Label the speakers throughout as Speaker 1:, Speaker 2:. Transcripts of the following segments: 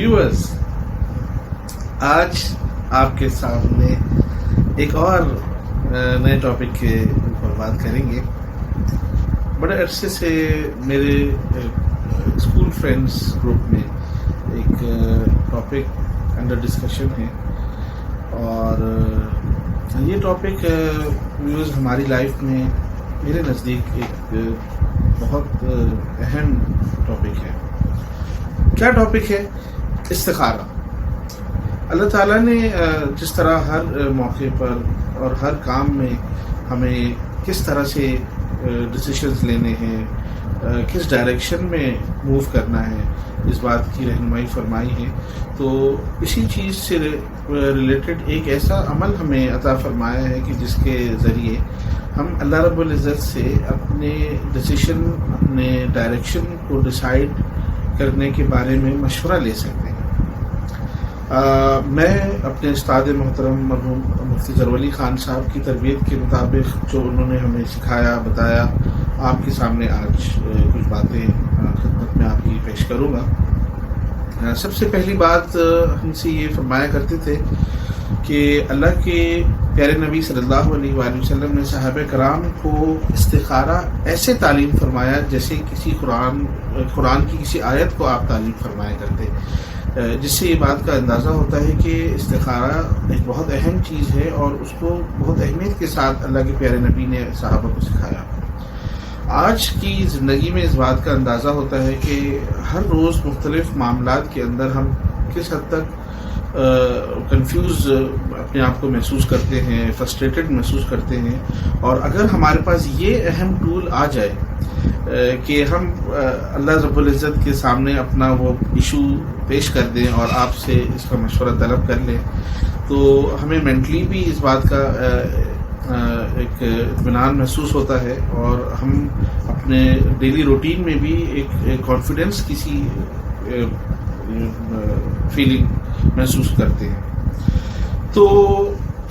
Speaker 1: Viewers, आज आपके सामने एक और नए टॉपिक के ऊपर बात करेंगे। बड़े अरसे से मेरे स्कूल फ्रेंड्स ग्रुप में एक टॉपिक अंडर डिस्कशन है और ये टॉपिक व्यूअर्स हमारी लाइफ में मेरे नज़दीक एक बहुत अहम टॉपिक है। क्या टॉपिक है? इस्तिखारा। अल्लाह ताला ने जिस तरह हर मौके पर और हर काम में हमें किस तरह से डिसीशंस लेने हैं, किस डायरेक्शन में मूव करना है, इस बात की रहनुमाई फरमाई है। तो इसी चीज़ से रिलेटेड एक ऐसा अमल हमें अता फरमाया है कि जिसके ज़रिए हम अल्लाह रब्बुल इज़्ज़त से अपने डिसीशन, अपने डायरेक्शन को डिसाइड करने के बारे में मशवरा ले सकते हैं। मैं अपने उस्ताद मोहतरम मरहूम मुफ्ती ज़रवली ख़ान साहब की तरबियत के मुताबिक जो उन्होंने हमें सिखाया, बताया, आपके सामने आज कुछ बातें खिदमत में आपकी पेश करूँगा। सबसे पहली बात हमसे ये फरमाया करते थे कि अल्लाह के प्यारे नबी सल्लल्लाहु अलैहि वसल्लम ने सहाबा कराम को इस्तिखारा ऐसे तालीम फरमाया जैसे किसी कुरान की किसी आयत को आप तालीम फरमाया करते, जिससे ये बात का अंदाज़ा होता है कि इस्तिखारा एक बहुत अहम चीज़ है और उसको बहुत अहमियत के साथ अल्लाह के प्यारे नबी ने सहाबा को सिखाया। आज की ज़िंदगी में इस बात का अंदाज़ा होता है कि हर रोज़ मुख्तलिफ़ मामलात के अंदर हम किस हद तक कंफ्यूज अपने आप को महसूस करते हैं, फ्रस्ट्रेटेड महसूस करते हैं। और अगर हमारे पास ये अहम टूल आ जाए कि हम अल्लाह रब्बुल इज़्ज़त के सामने अपना वो इशू पेश कर दें और आपसे इसका मशवरा तलब कर लें, तो हमें मेंटली भी इस बात का एक इत्मीनान महसूस होता है और हम अपने डेली रूटीन में भी एक कॉन्फिडेंस किसी फीलिंग महसूस करते हैं। तो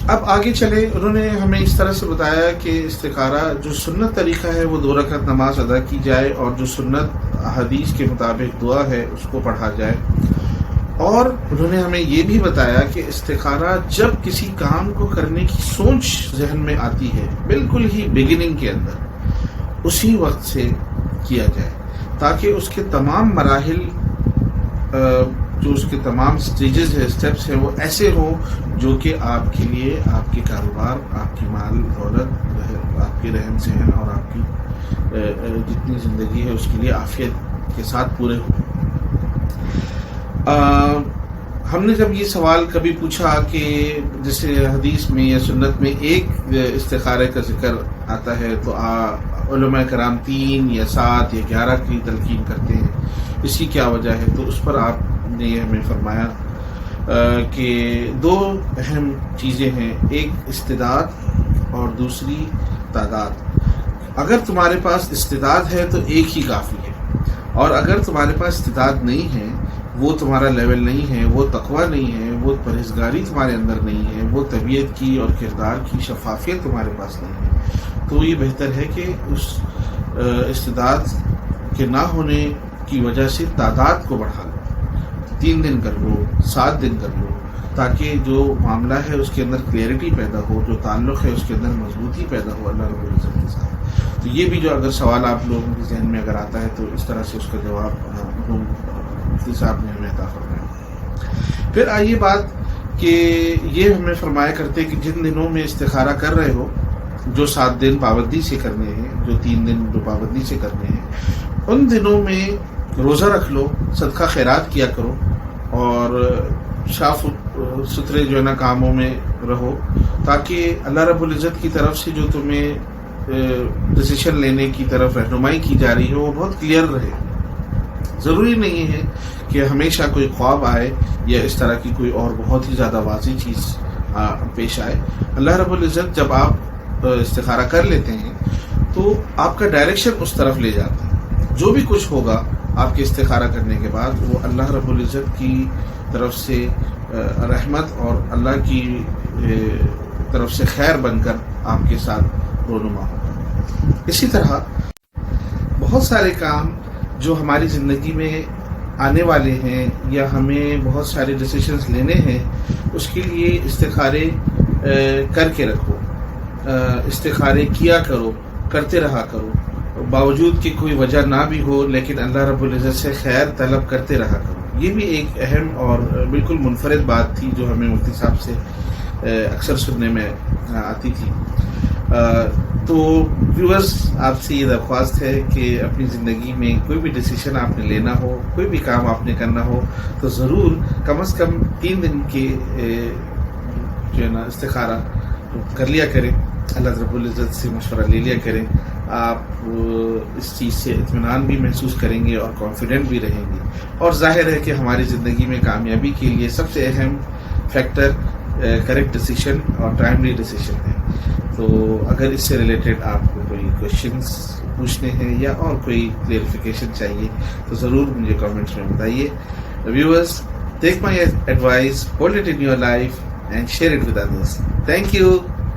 Speaker 1: अब आगे चले, उन्होंने हमें इस तरह से बताया कि इस्तिखारा जो सुन्नत तरीक़ा है वो 2 रकात नमाज अदा की जाए और जो सुन्नत हदीस के मुताबिक दुआ है उसको पढ़ा जाए। और उन्होंने हमें ये भी बताया कि इस्तिखारा जब किसी काम को करने की सोच जहन में आती है, बिल्कुल ही बिगिनिंग के अंदर, उसी वक्त से किया जाए ताकि उसके तमाम मराहिल, जो उसके तमाम स्टेजेस है, स्टेप्स हैं, वो ऐसे हों जो कि आपके लिए, आपके कारोबार, आपकी माल दौलत, आपके रहन सहन और आपकी जितनी ज़िंदगी है उसके लिए आफियत के साथ पूरे हों। हमने जब ये सवाल कभी पूछा कि जैसे हदीस में या सुन्नत में एक इस्तिखारे का जिक्र आता है तो उलमा कराम 3 या 7 या 11 की तलकीन करते हैं, इसकी क्या वजह है? तो उस पर आपने ये हमें फरमाया कि 2 अहम चीज़ें हैं, एक इस्तिदाद और दूसरी तादाद। अगर तुम्हारे पास इस्तिदाद है तो एक ही काफ़ी है, और अगर तुम्हारे पास इस्तिदाद नहीं है, वो तुम्हारा लेवल नहीं है, वो तकवा नहीं है, वो परहेज़गारी तुम्हारे अंदर नहीं है, वो तबीयत की और किरदार की शफाफियत तुम्हारे पास नहीं है, तो ये बेहतर है कि उस इस्तिदाद के ना होने की वजह से तादाद को बढ़ा लो। 3 दिन कर लो, 7 दिन कर लो, ताकि जो मामला है उसके अंदर क्लियरिटी पैदा हो, जो ताल्लुक़ है उसके अंदर मजबूती पैदा हो अल्लाह रब्बुल इज़्ज़त के साथ। तो ये भी जो अगर सवाल आप लोगों के जहन में अगर आता है तो इस तरह से उसका जवाब मुफ्ती साहब ने हमें अता फरमाया। फिर आइए बात कि ये हमें फरमाया करते कि जिन दिनों में इस्तिखारा कर रहे हो, जो 7 दिन पाबंदी से करने हैं, जो 3 दिन जो पाबंदी से करने हैं, उन दिनों में रोज़ा रख लो, सदका खैरात किया करो और साफ सुथरे जो है ना कामों में रहो, ताकि अल्लाह रब्बुल इज़्ज़त की तरफ से जो तुम्हें डिसीजन लेने की तरफ रहनुमाई की जा रही है वो बहुत क्लियर रहे। ज़रूरी नहीं है कि हमेशा कोई ख्वाब आए या इस तरह की कोई और बहुत ही ज़्यादा वाज़ेह चीज़ पेश आए। अल्लाह रब्बुल इज़्ज़त जब आप इस्तिखारा कर लेते हैं तो आपका डायरेक्शन उस तरफ ले जाते हैं। जो भी कुछ होगा आपके इस्तिखारा करने के बाद वो अल्लाह रब्बुल इज़्ज़त की तरफ से रहमत और अल्लाह की तरफ से खैर बनकर आपके साथ रोनुमा होगा। इसी तरह बहुत सारे काम जो हमारी ज़िंदगी में آنے والے ہیں یا ہمیں بہت سارے ڈیسیشنز لینے ہیں، اس کے لیے استخارے کر کے رکھو، استخارے کیا کرو، کرتے رہا کرو، باوجود کہ کوئی وجہ نہ بھی ہو لیکن اللہ رب العزت سے خیر طلب کرتے رہا کرو۔ یہ بھی ایک اہم اور بالکل منفرد بات تھی جو ہمیں مفتی صاحب سے اکثر سننے میں آتی تھی۔ تو ویورز، آپ سے یہ درخواست ہے کہ اپنی زندگی میں کوئی بھی ڈیسیشن آپ نے لینا ہو، کوئی بھی کام آپ نے کرنا ہو، تو ضرور کم از کم 3 دن کے جو ہے نا استخارہ کر لیا کریں، اللہ رب العزت سے مشورہ لے لیا کریں۔ آپ اس چیز سے اطمینان بھی محسوس کریں گے اور کانفیڈنٹ بھی رہیں گے۔ اور ظاہر ہے کہ ہماری زندگی میں کامیابی کے لیے سب سے اہم فیکٹر کریکٹ ڈیسیشن اور ٹائملی ڈیسیشن ہے۔ تو اگر اس سے ریلیٹڈ آپ کو کوئی کوشچنس پوچھنے ہیں یا اور کوئی کلیئرفیکیشن چاہیے تو ضرور مجھے کامنٹس میں بتائیے۔ Viewers, take my advice, hold it in your life and share it with others. Thank you.